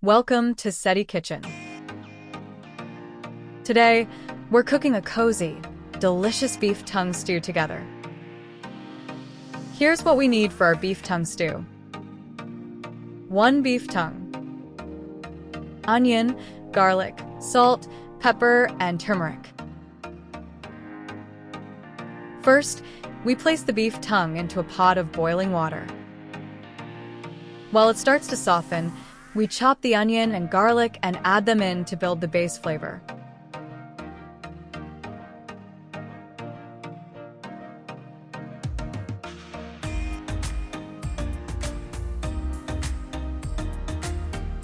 Welcome to Sauté Kitchen. Today, we're cooking a cozy, delicious beef tongue stew together. Here's what we need for our beef tongue stew. 1 beef tongue, onion, garlic, salt, pepper, and turmeric. First, we place the beef tongue into a pot of boiling water. While it starts to soften, we chop the onion and garlic and add them in to build the base flavor.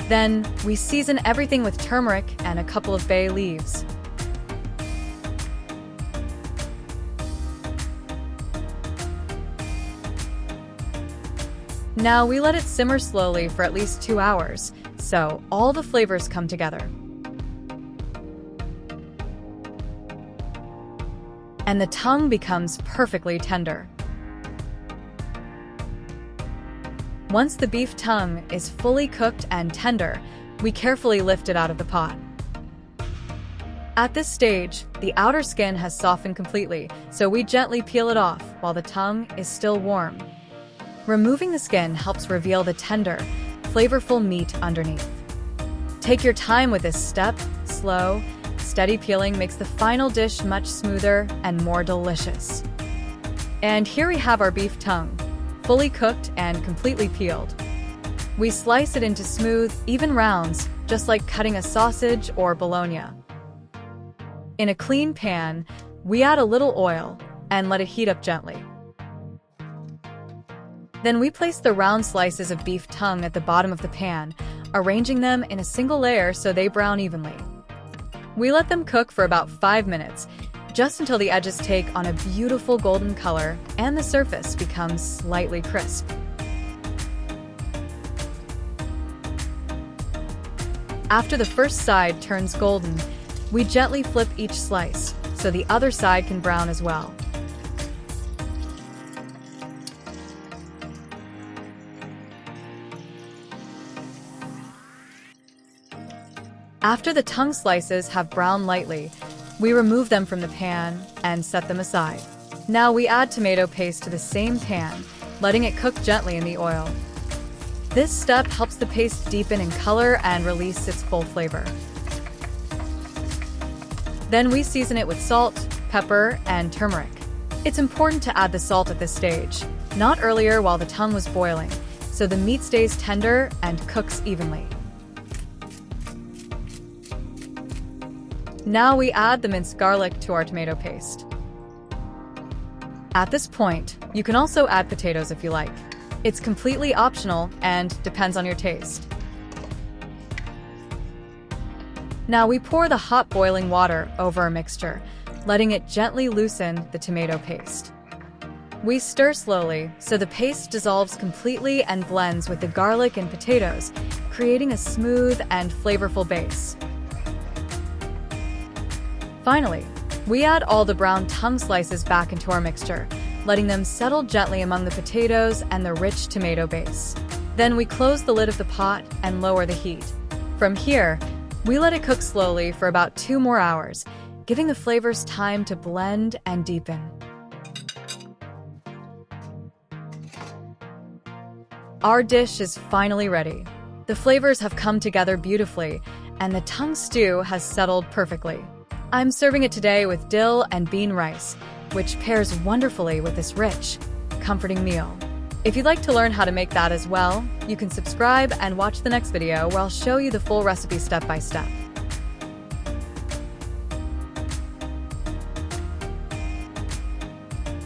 Then, we season everything with turmeric and a couple of bay leaves. Now we let it simmer slowly for at least 2 hours, so all the flavors come together. And the tongue becomes perfectly tender. Once the beef tongue is fully cooked and tender, we carefully lift it out of the pot. At this stage, the outer skin has softened completely, so we gently peel it off while the tongue is still warm. Removing the skin helps reveal the tender, flavorful meat underneath. Take your time with this step. Slow, steady peeling makes the final dish much smoother and more delicious. And here we have our beef tongue, fully cooked and completely peeled. We slice it into smooth, even rounds, just like cutting a sausage or bologna. In a clean pan, we add a little oil and let it heat up gently. Then we place the round slices of beef tongue at the bottom of the pan, arranging them in a single layer so they brown evenly. We let them cook for about 5 minutes, just until the edges take on a beautiful golden color and the surface becomes slightly crisp. After the first side turns golden, we gently flip each slice so the other side can brown as well. After the tongue slices have browned lightly, we remove them from the pan and set them aside. Now we add tomato paste to the same pan, letting it cook gently in the oil. This step helps the paste deepen in color and release its full flavor. Then we season it with salt, pepper, and turmeric. It's important to add the salt at this stage, not earlier while the tongue was boiling, so the meat stays tender and cooks evenly. Now we add the minced garlic to our tomato paste. At this point, you can also add potatoes if you like. It's completely optional and depends on your taste. Now we pour the hot boiling water over our mixture, letting it gently loosen the tomato paste. We stir slowly so the paste dissolves completely and blends with the garlic and potatoes, creating a smooth and flavorful base. Finally, we add all the brown tongue slices back into our mixture, letting them settle gently among the potatoes and the rich tomato base. Then we close the lid of the pot and lower the heat. From here, we let it cook slowly for about 2 more hours, giving the flavors time to blend and deepen. Our dish is finally ready. The flavors have come together beautifully, and the tongue stew has settled perfectly. I'm serving it today with dill and bean rice, which pairs wonderfully with this rich, comforting meal. If you'd like to learn how to make that as well, you can subscribe and watch the next video where I'll show you the full recipe step by step.